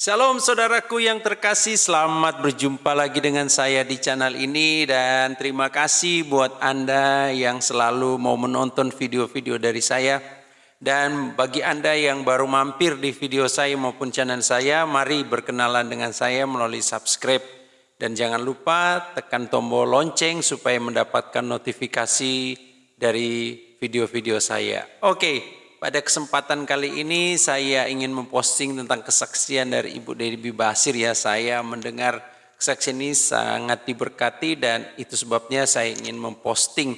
Shalom saudaraku yang terkasih, selamat berjumpa lagi dengan saya di channel ini dan terima kasih buat Anda yang selalu mau menonton video-video dari saya. Dan bagi Anda yang baru mampir di video saya maupun channel saya, mari berkenalan dengan saya melalui subscribe. Dan jangan lupa tekan tombol lonceng supaya mendapatkan notifikasi dari video-video saya. Oke. Pada kesempatan kali ini saya ingin memposting tentang kesaksian dari Ibu Debbie Basir ya. Saya mendengar kesaksian ini sangat diberkati dan itu sebabnya saya ingin memposting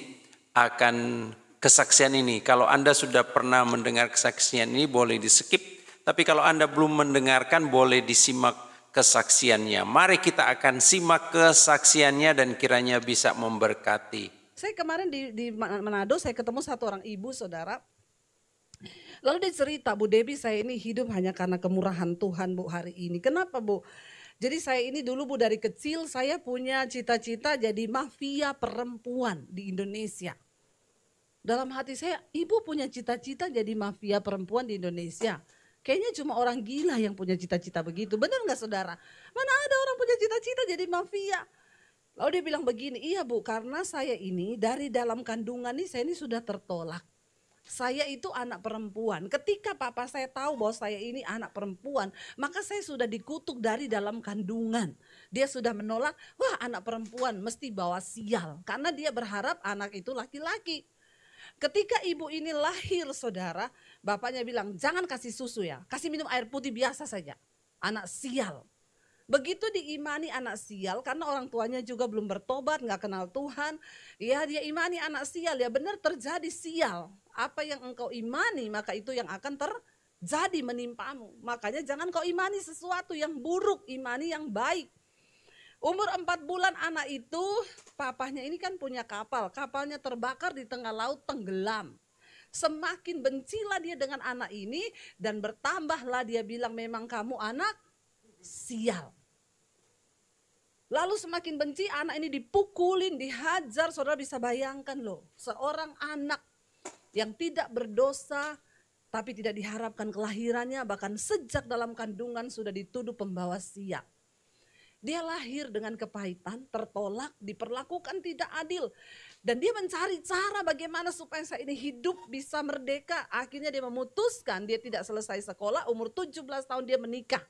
akan kesaksian ini. Kalau Anda sudah pernah mendengar kesaksian ini boleh di skip. Tapi kalau Anda belum mendengarkan boleh disimak kesaksiannya. Mari kita akan simak kesaksiannya dan kiranya bisa memberkati. Saya kemarin di Manado saya ketemu satu orang ibu saudara. Lalu dia cerita, Bu Debbie saya ini hidup hanya karena kemurahan Tuhan Bu hari ini. Kenapa Bu? Jadi saya ini dulu Bu dari kecil saya punya cita-cita jadi mafia perempuan di Indonesia. Dalam hati saya, ibu punya cita-cita jadi mafia perempuan di Indonesia. Kayaknya cuma orang gila yang punya cita-cita begitu. Benar nggak saudara? Mana ada orang punya cita-cita jadi mafia? Lalu dia bilang begini, iya Bu karena saya ini dari dalam kandungan ini saya ini sudah tertolak. Saya itu anak perempuan. Ketika papa saya tahu bahwa saya ini anak perempuan, maka saya sudah dikutuk dari dalam kandungan. Dia sudah menolak, wah anak perempuan mesti bawa sial. Karena dia berharap anak itu laki-laki. Ketika ibu ini lahir saudara, bapaknya bilang jangan kasih susu ya, kasih minum air putih biasa saja. Anak sial. Begitu diimani anak sial karena orang tuanya juga belum bertobat, nggak kenal Tuhan. Ya dia imani anak sial, ya benar terjadi sial. Apa yang engkau imani maka itu yang akan terjadi menimpamu. Makanya jangan kau imani sesuatu yang buruk, imani yang baik. Umur 4 bulan anak itu papahnya ini kan punya kapal. Kapalnya terbakar di tengah laut tenggelam. Semakin bencilah dia dengan anak ini dan bertambahlah dia bilang memang kamu anak sial. Lalu semakin benci anak ini dipukulin, dihajar, saudara bisa bayangkan loh. Seorang anak yang tidak berdosa tapi tidak diharapkan kelahirannya bahkan sejak dalam kandungan sudah dituduh pembawa sial. Dia lahir dengan kepahitan, tertolak, diperlakukan tidak adil. Dan dia mencari cara bagaimana supaya saya ini hidup bisa merdeka. Akhirnya dia memutuskan dia tidak selesai sekolah, umur 17 tahun dia menikah.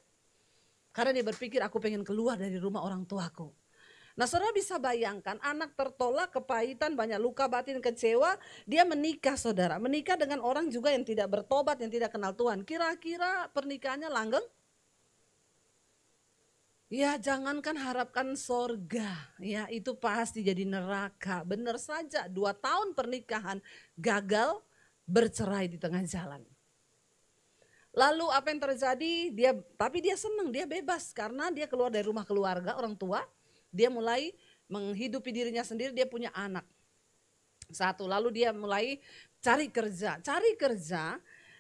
Karena dia berpikir aku pengen keluar dari rumah orang tuaku. Nah saudara bisa bayangkan anak tertolak, kepahitan, banyak luka batin, kecewa. Dia menikah saudara, menikah dengan orang juga yang tidak bertobat, yang tidak kenal Tuhan. Kira-kira pernikahannya langgeng? Ya jangankan harapkan sorga, ya itu pasti jadi neraka. Benar saja 2 tahun pernikahan gagal, bercerai di tengah jalan. Lalu apa yang terjadi? Tapi dia senang, dia bebas karena dia keluar dari rumah keluarga orang tua. Dia mulai menghidupi dirinya sendiri, dia punya anak. Satu, lalu dia mulai cari kerja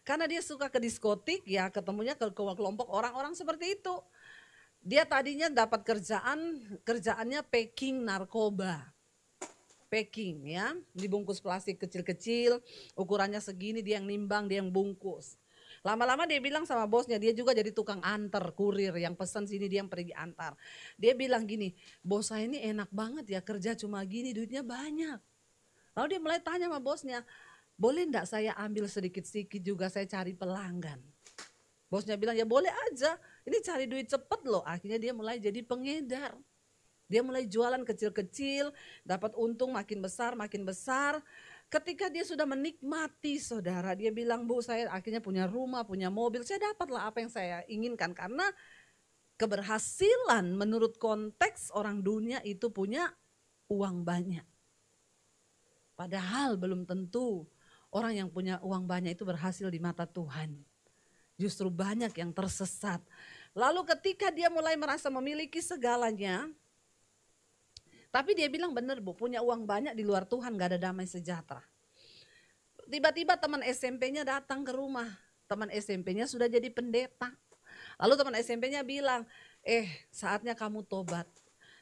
karena dia suka ke diskotik ya, ketemunya ke kelompok orang-orang seperti itu. Dia tadinya dapat kerjaannya packing narkoba. Packing ya, dibungkus plastik kecil-kecil, ukurannya segini dia yang nimbang, dia yang bungkus. Lama-lama dia bilang sama bosnya, dia juga jadi tukang antar, kurir yang pesan sini dia yang pergi antar. Dia bilang gini, bos saya ini enak banget ya kerja cuma gini duitnya banyak. Lalu dia mulai tanya sama bosnya, boleh enggak saya ambil sedikit-sedikit juga saya cari pelanggan. Bosnya bilang ya boleh aja, ini cari duit cepet loh. Akhirnya dia mulai jadi pengedar. Dia mulai jualan kecil-kecil, dapat untung makin besar, makin besar. Ketika dia sudah menikmati saudara, dia bilang bu saya akhirnya punya rumah, punya mobil, saya dapatlah apa yang saya inginkan. Karena keberhasilan menurut konteks orang dunia itu punya uang banyak. Padahal belum tentu orang yang punya uang banyak itu berhasil di mata Tuhan. Justru banyak yang tersesat. Lalu ketika dia mulai merasa memiliki segalanya, tapi dia bilang benar bu, punya uang banyak di luar Tuhan gak ada damai sejahtera. Tiba-tiba teman SMP-nya datang ke rumah. Teman SMP-nya sudah jadi pendeta. Lalu teman SMP-nya bilang, saatnya kamu tobat.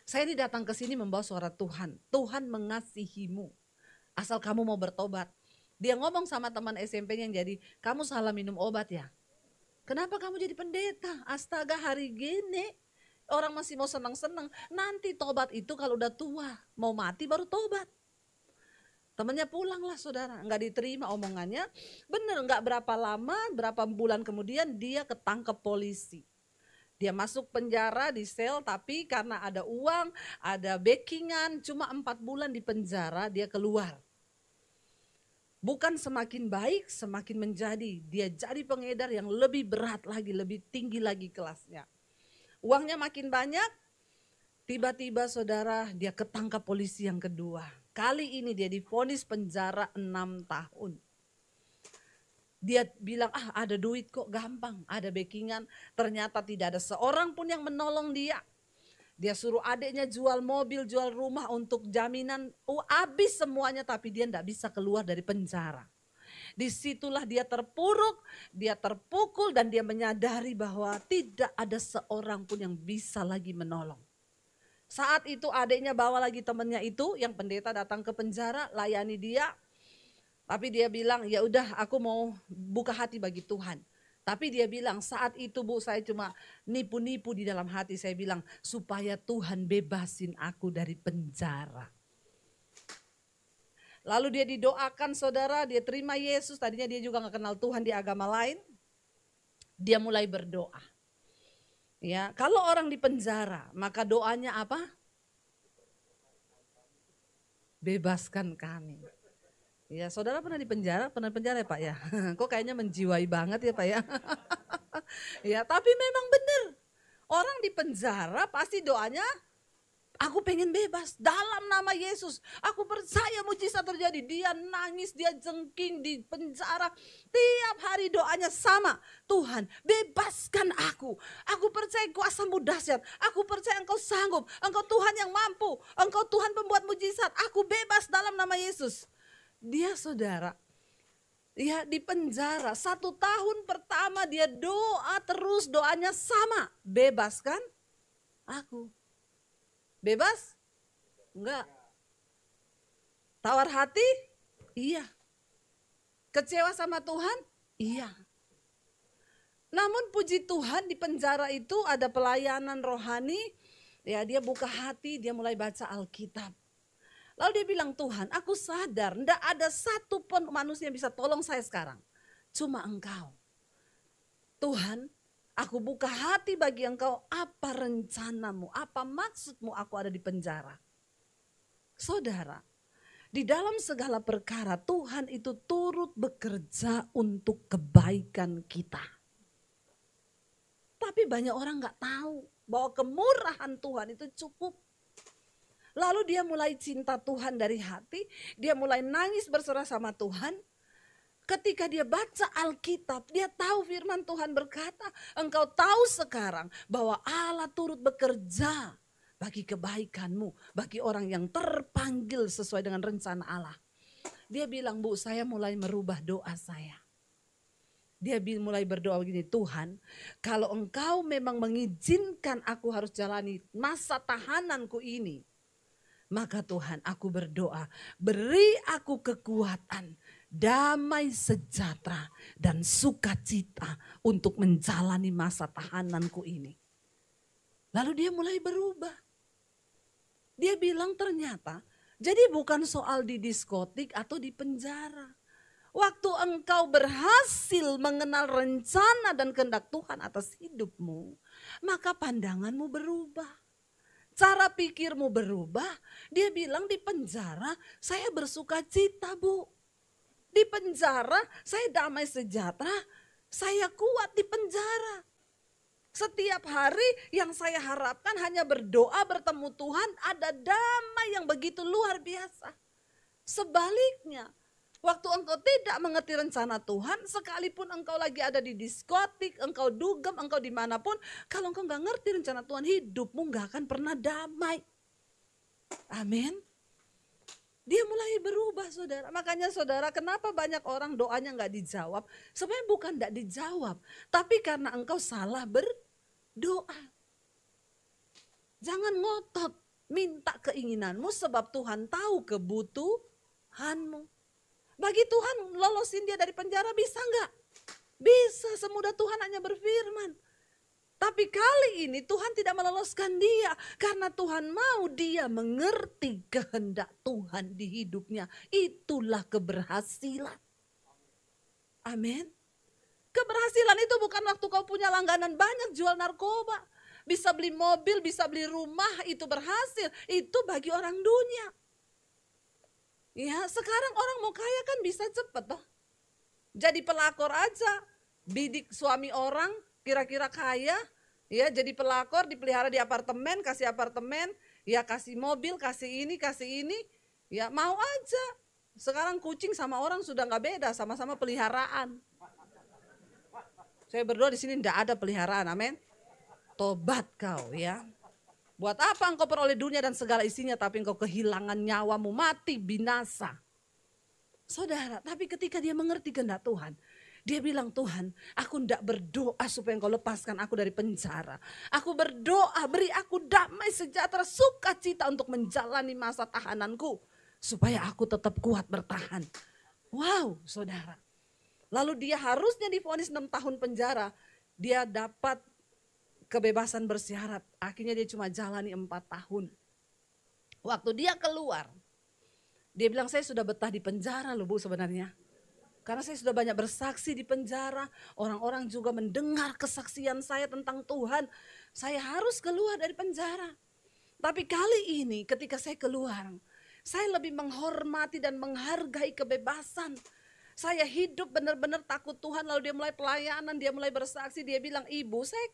Saya ini datang ke sini membawa suara Tuhan. Tuhan mengasihimu. Asal kamu mau bertobat. Dia ngomong sama teman SMP-nya yang jadi, kamu salah minum obat ya. Kenapa kamu jadi pendeta? Astaga, hari gini orang masih mau senang-senang. Nanti tobat itu kalau udah tua, mau mati baru tobat. Temannya pulanglah saudara, nggak diterima omongannya. Bener, nggak berapa lama, berapa bulan kemudian dia ketangkep polisi. Dia masuk penjara di sel, tapi karena ada uang, ada backingan, cuma 4 bulan di penjara dia keluar. Bukan semakin baik, semakin menjadi. Dia jadi pengedar yang lebih berat lagi, lebih tinggi lagi kelasnya. Uangnya makin banyak, tiba-tiba saudara dia ketangkap polisi yang kedua. Kali ini dia divonis penjara 6 tahun. Dia bilang, ada duit kok, gampang, ada backingan. Ternyata tidak ada seorang pun yang menolong dia. Dia suruh adiknya jual mobil, jual rumah untuk jaminan. Habis semuanya, tapi dia tidak bisa keluar dari penjara. Disitulah dia terpuruk, dia terpukul, dan dia menyadari bahwa tidak ada seorang pun yang bisa lagi menolong. Saat itu adiknya bawa lagi temannya itu, yang pendeta datang ke penjara, layani dia. Tapi dia bilang, ya udah aku mau buka hati bagi Tuhan. Tapi dia bilang, saat itu Bu, saya cuma nipu-nipu di dalam hati. Saya bilang, supaya Tuhan bebasin aku dari penjara. Lalu dia didoakan saudara, dia terima Yesus. Tadinya dia juga gak kenal Tuhan di agama lain. Dia mulai berdoa. Ya, kalau orang di penjara, maka doanya apa? Bebaskan kami. Ya, saudara pernah di penjara? Pernah di penjara ya Pak ya? Kok kayaknya menjiwai banget ya Pak ya? Ya, tapi memang benar. Orang di penjara pasti doanya, aku pengen bebas dalam nama Yesus. Aku percaya mujizat terjadi. Dia nangis, dia jengking di penjara. Tiap hari doanya sama. Tuhan, bebaskan aku. Aku percaya kuasa-Mu dahsyat. Aku percaya Engkau sanggup. Engkau Tuhan yang mampu. Engkau Tuhan pembuat mujizat. Aku bebas dalam nama Yesus. Dia saudara, ya di penjara 1 tahun pertama dia doa terus, doanya sama. Bebaskan aku. Bebas? Enggak. Tawar hati? Iya. Kecewa sama Tuhan? Iya. Namun puji Tuhan di penjara itu ada pelayanan rohani. Ya, dia buka hati, dia mulai baca Alkitab. Lalu dia bilang, Tuhan, aku sadar enggak ada satu pun manusia yang bisa tolong saya sekarang. Cuma Engkau. Tuhan, aku buka hati bagi Engkau, apa rencanamu, apa maksudmu aku ada di penjara. Saudara, di dalam segala perkara Tuhan itu turut bekerja untuk kebaikan kita. Tapi banyak orang gak tahu bahwa kemurahan Tuhan itu cukup. Lalu dia mulai cinta Tuhan dari hati, dia mulai nangis berserah sama Tuhan. Ketika dia baca Alkitab, dia tahu firman Tuhan berkata, engkau tahu sekarang bahwa Allah turut bekerja bagi kebaikanmu, bagi orang yang terpanggil sesuai dengan rencana Allah. Dia bilang, Bu, saya mulai merubah doa saya. Dia mulai berdoa begini, Tuhan, kalau Engkau memang mengizinkan aku harus jalani masa tahananku ini, maka Tuhan, aku berdoa, beri aku kekuatan, damai sejahtera dan sukacita untuk menjalani masa tahananku ini. Lalu dia mulai berubah. Dia bilang ternyata, jadi bukan soal di diskotik atau di penjara. Waktu engkau berhasil mengenal rencana dan kehendak Tuhan atas hidupmu, maka pandanganmu berubah. Cara pikirmu berubah. Dia bilang di penjara saya bersuka cita, Bu. Di penjara saya damai sejahtera. Saya kuat di penjara. Setiap hari yang saya harapkan hanya berdoa bertemu Tuhan, ada damai yang begitu luar biasa. Sebaliknya, waktu engkau tidak mengerti rencana Tuhan, sekalipun engkau lagi ada di diskotik, engkau dugem, engkau dimanapun, kalau engkau gak ngerti rencana Tuhan, hidupmu gak akan pernah damai. Amin. Dia mulai berubah saudara. Makanya saudara, kenapa banyak orang doanya gak dijawab? Sebenarnya bukan gak dijawab, tapi karena engkau salah berdoa. Jangan ngotot minta keinginanmu sebab Tuhan tahu kebutuhanmu. Bagi Tuhan lolosin dia dari penjara bisa enggak? Bisa, semudah Tuhan hanya berfirman. Tapi kali ini Tuhan tidak meloloskan dia. Karena Tuhan mau dia mengerti kehendak Tuhan di hidupnya. Itulah keberhasilan. Amin. Keberhasilan itu bukan waktu kau punya langganan banyak jual narkoba. Bisa beli mobil, bisa beli rumah, itu berhasil. Itu bagi orang dunia. Ya, sekarang orang mau kaya kan bisa cepet toh. Jadi pelakor aja. Bidik suami orang, kira-kira kaya, ya jadi pelakor, dipelihara di apartemen, ya kasih mobil, kasih ini, ya mau aja. Sekarang kucing sama orang sudah nggak beda, sama-sama peliharaan. Saya berdoa di sini tidak ada peliharaan, amin. Tobat kau ya. Buat apa engkau peroleh dunia dan segala isinya, tapi engkau kehilangan nyawamu, mati, binasa. Saudara, tapi ketika dia mengerti kehendak Tuhan, dia bilang, Tuhan, aku tidak berdoa supaya engkau lepaskan aku dari penjara. Aku berdoa, beri aku damai sejahtera, sukacita untuk menjalani masa tahananku. Supaya aku tetap kuat bertahan. Wow, saudara. Lalu dia harusnya divonis 6 tahun penjara. Dia dapat kebebasan bersyarat. Akhirnya dia cuma jalani 4 tahun. Waktu dia keluar, dia bilang, saya sudah betah di penjara loh Bu sebenarnya. Karena saya sudah banyak bersaksi di penjara, orang-orang juga mendengar kesaksian saya tentang Tuhan. Saya harus keluar dari penjara. Tapi kali ini ketika saya keluar, saya lebih menghormati dan menghargai kebebasan. Saya hidup benar-benar takut Tuhan, lalu dia mulai pelayanan, dia mulai bersaksi, dia bilang, Ibu saya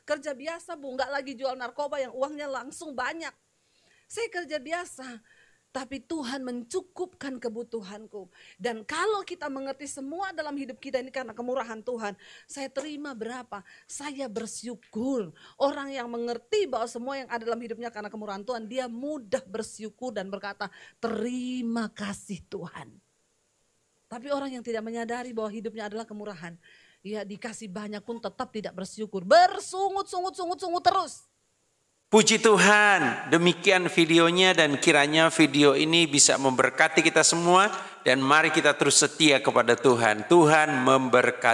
kerja biasa Bu, nggak lagi jual narkoba yang uangnya langsung banyak. Saya kerja biasa. Tapi Tuhan mencukupkan kebutuhanku. Dan kalau kita mengerti semua dalam hidup kita ini karena kemurahan Tuhan. Saya terima berapa? Saya bersyukur. Orang yang mengerti bahwa semua yang ada dalam hidupnya karena kemurahan Tuhan. Dia mudah bersyukur dan berkata, terima kasih Tuhan. Tapi orang yang tidak menyadari bahwa hidupnya adalah kemurahan. Ya dikasih banyak pun tetap tidak bersyukur. Bersungut terus. Puji Tuhan, demikian videonya dan kiranya video ini bisa memberkati kita semua dan mari kita terus setia kepada Tuhan. Tuhan memberkati.